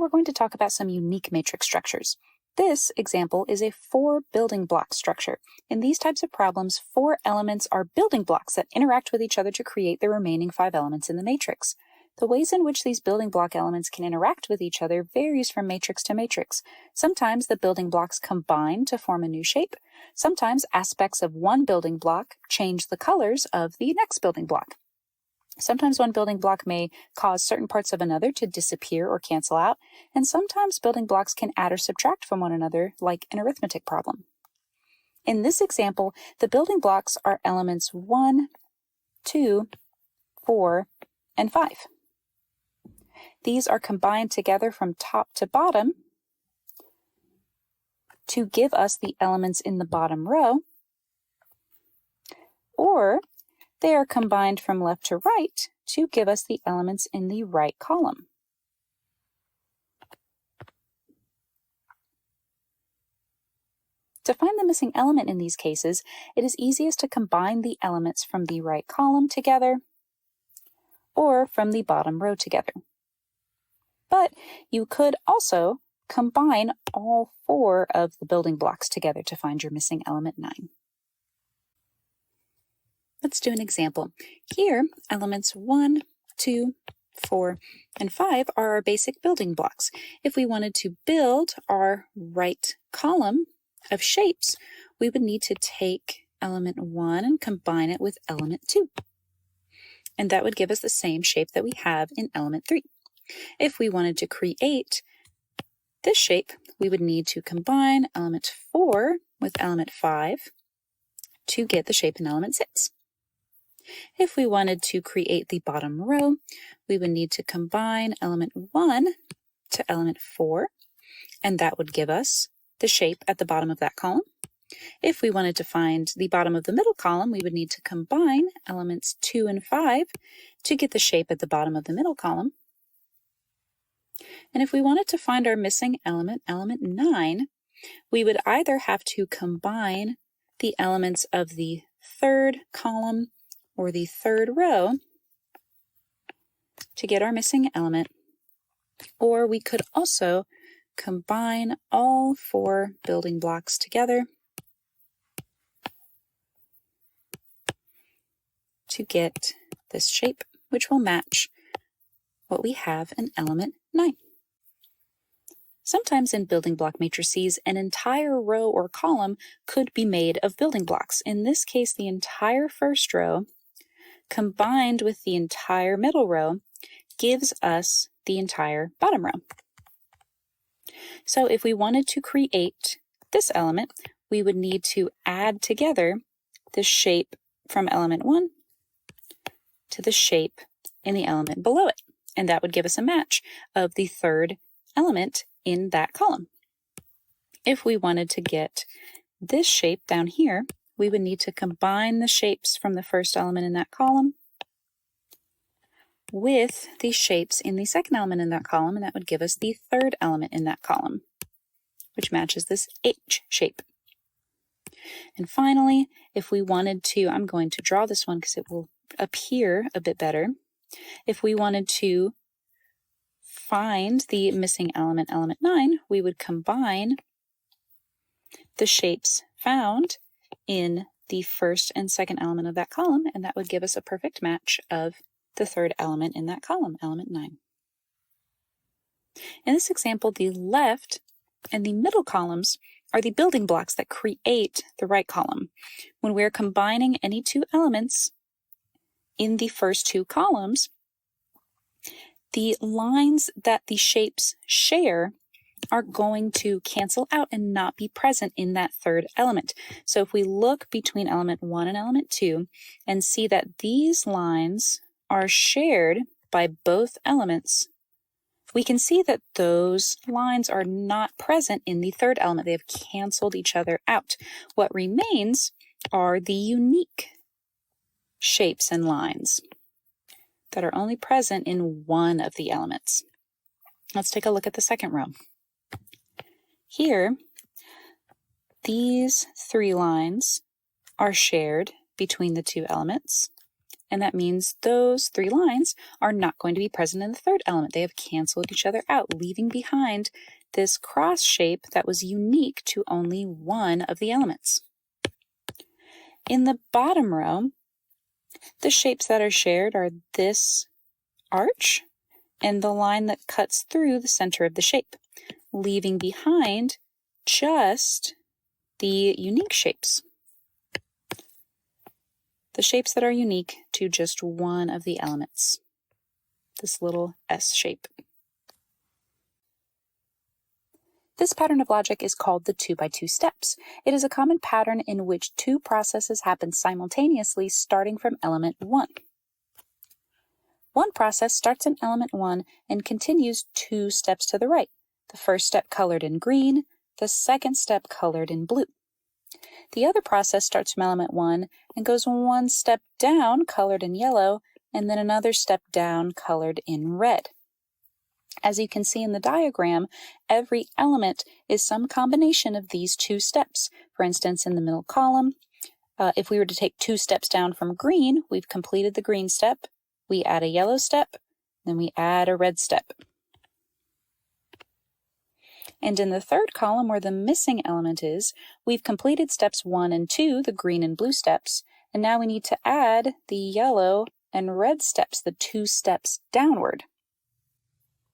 we're going to talk about some unique matrix structures. This example is a 4 building block structure. In these types of problems, 4 elements are building blocks that interact with each other to create the remaining 5 elements in the matrix. The ways in which these building block elements can interact with each other varies from matrix to matrix. Sometimes the building blocks combine to form a new shape. Sometimes aspects of one building block change the colors of the next building block. Sometimes one building block may cause certain parts of another to disappear or cancel out, and sometimes building blocks can add or subtract from one another, like an arithmetic problem. In this example, the building blocks are elements 1, 2, 4, and 5. These are combined together from top to bottom to give us the elements in the bottom row, or they are combined from left to right to give us the elements in the right column. To find the missing element in these cases, it is easiest to combine the elements from the right column together or from the bottom row together. But you could also combine all 4 of the building blocks together to find your missing element 9. Let's do an example. Here, elements 1, 2, 4, and 5 are our basic building blocks. If we wanted to build our right column of shapes, we would need to take element 1 and combine it with element 2. And that would give us the same shape that we have in element 3. If we wanted to create this shape, we would need to combine element 4 with element 5 to get the shape in element 6. If we wanted to create the bottom row, we would need to combine element 1 to element 4, and that would give us the shape at the bottom of that column. If we wanted to find the bottom of the middle column, we would need to combine elements 2 and 5 to get the shape at the bottom of the middle column. And if we wanted to find our missing element, element 9, we would either have to combine the elements of the 3rd column or the 3rd row to get our missing element, or we could also combine all 4 building blocks together to get this shape, which will match what we have in element 9. Sometimes in building block matrices, an entire row or column could be made of building blocks. In this case, the entire first row combined with the entire middle row gives us the entire bottom row. So if we wanted to create this element, we would need to add together the shape from element 1 to the shape in the element below it. And that would give us a match of the 3rd element in that column. If we wanted to get this shape down here, we would need to combine the shapes from the 1st element in that column with the shapes in the 2nd element in that column, and that would give us the 3rd element in that column, which matches this H shape. And finally, if we wanted to, I'm going to draw this one because it will appear a bit better. If we wanted to find the missing element, element 9, we would combine the shapes found in the 1st and 2nd element of that column, and that would give us a perfect match of the 3rd element in that column, element 9. In this example, the left and the middle columns are the building blocks that create the right column. When we're combining any 2 elements in the first 2 columns, the lines that the shapes share are going to cancel out and not be present in that 3rd element. So if we look between element 1 and element 2 and see that these lines are shared by both elements, we can see that those lines are not present in the 3rd element. They have canceled each other out. What remains are the unique shapes and lines that are only present in one of the elements. Let's take a look at the 2nd row. Here, these 3 lines are shared between the 2 elements, and that means those 3 lines are not going to be present in the third element. They have canceled each other out, leaving behind this cross shape that was unique to only one of the elements. In the bottom row, the shapes that are shared are this arch and the line that cuts through the center of the shape, leaving behind just the unique shapes. The shapes that are unique to just one of the elements, this little S shape. This pattern of logic is called the 2x2 steps. It is a common pattern in which 2 processes happen simultaneously starting from element 1. One process starts in element 1 and continues 2 steps to the right. The first step colored in green, the second step colored in blue. The other process starts from element 1 and goes 1 step down, colored in yellow, and then another step down, colored in red. As you can see in the diagram, every element is some combination of these 2 steps. For instance, in the middle column, if we were to take 2 steps down from green, we've completed the green step, we add a yellow step, then we add a red step. And in the third column, where the missing element is, we've completed steps 1 and 2, the green and blue steps, and now we need to add the yellow and red steps, the 2 steps downward.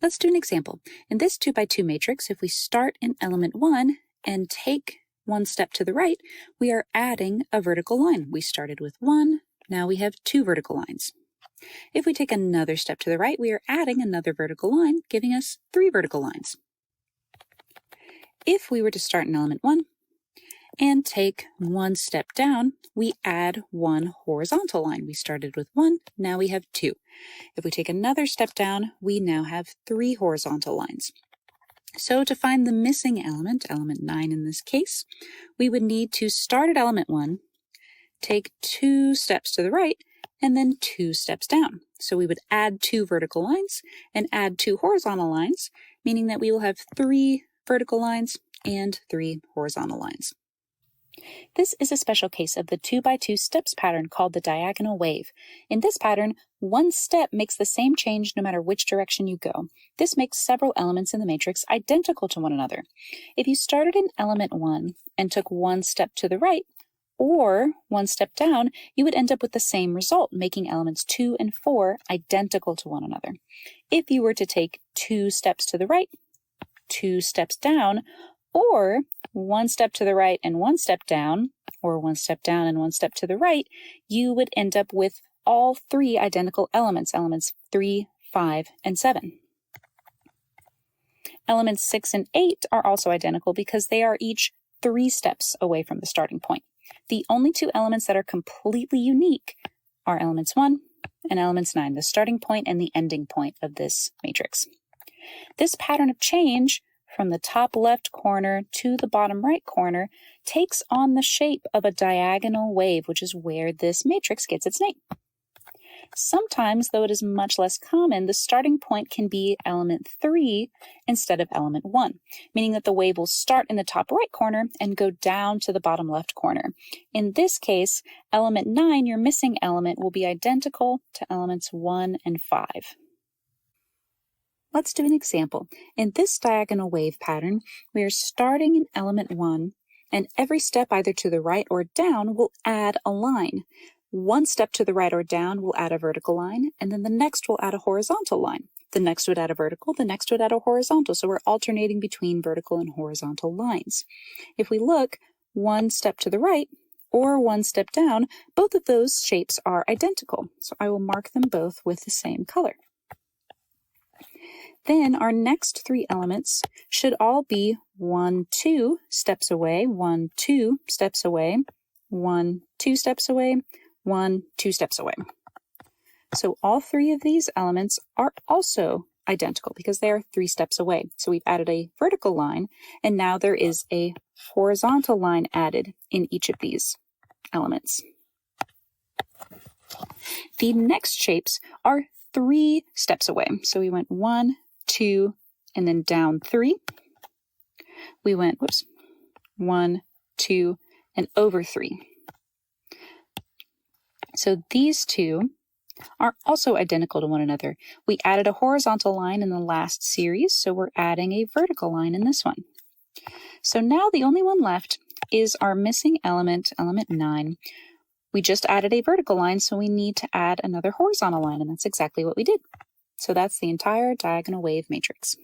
Let's do an example. In this 2x2 matrix, if we start in element 1 and take 1 step to the right, we are adding a vertical line. We started with 1, now we have 2 vertical lines. If we take another step to the right, we are adding another vertical line, giving us 3 vertical lines. If we were to start in element 1 and take 1 step down, we add 1 horizontal line. We started with 1, now we have 2. If we take another step down, we now have 3 horizontal lines. So to find the missing element, element 9 in this case, we would need to start at element 1, take 2 steps to the right, and then 2 steps down. So we would add 2 vertical lines and add 2 horizontal lines, meaning that we will have 3 vertical lines and 3 horizontal lines. This is a special case of the 2x2 steps pattern called the diagonal wave. In this pattern, 1 step makes the same change no matter which direction you go. This makes several elements in the matrix identical to one another. If you started in element 1 and took 1 step to the right, or 1 step down, you would end up with the same result, making elements 2 and 4 identical to one another. If you were to take 2 steps to the right, 2 steps down, or 1 step to the right and 1 step down, or 1 step down and 1 step to the right, you would end up with all 3 identical elements, elements 3, 5, and 7. Elements 6 and 8 are also identical because they are each 3 steps away from the starting point. The only 2 elements that are completely unique are elements 1 and elements 9, the starting point and the ending point of this matrix. This pattern of change from the top left corner to the bottom right corner takes on the shape of a diagonal wave, which is where this matrix gets its name. Sometimes, though it is much less common, the starting point can be element 3 instead of element 1, meaning that the wave will start in the top right corner and go down to the bottom left corner. In this case, element 9, your missing element, will be identical to elements 1 and 5. Let's do an example. In this diagonal wave pattern, we are starting in element 1, and every step either to the right or down will add a line. 1 step to the right or down will add a vertical line, and then the next will add a horizontal line. The next would add a vertical, the next would add a horizontal, so we're alternating between vertical and horizontal lines. If we look 1 step to the right or 1 step down, both of those shapes are identical, so I will mark them both with the same color. Then our next 3 elements should all be 1, 2 steps away, 1, 2 steps away, 1, 2 steps away, 1, 2 steps away. So all 3 of these elements are also identical because they are 3 steps away. So we've added a vertical line, and now there is a horizontal line added in each of these elements. The next shapes are 3 steps away. So we went 1, 2, and then down 3. We went, 1, 2, and over 3. So these 2 are also identical to one another. We added a horizontal line in the last series, so we're adding a vertical line in this one. So now the only one left is our missing element, element 9. We just added a vertical line, so we need to add another horizontal line, and that's exactly what we did. So that's the entire diagonal wave matrix.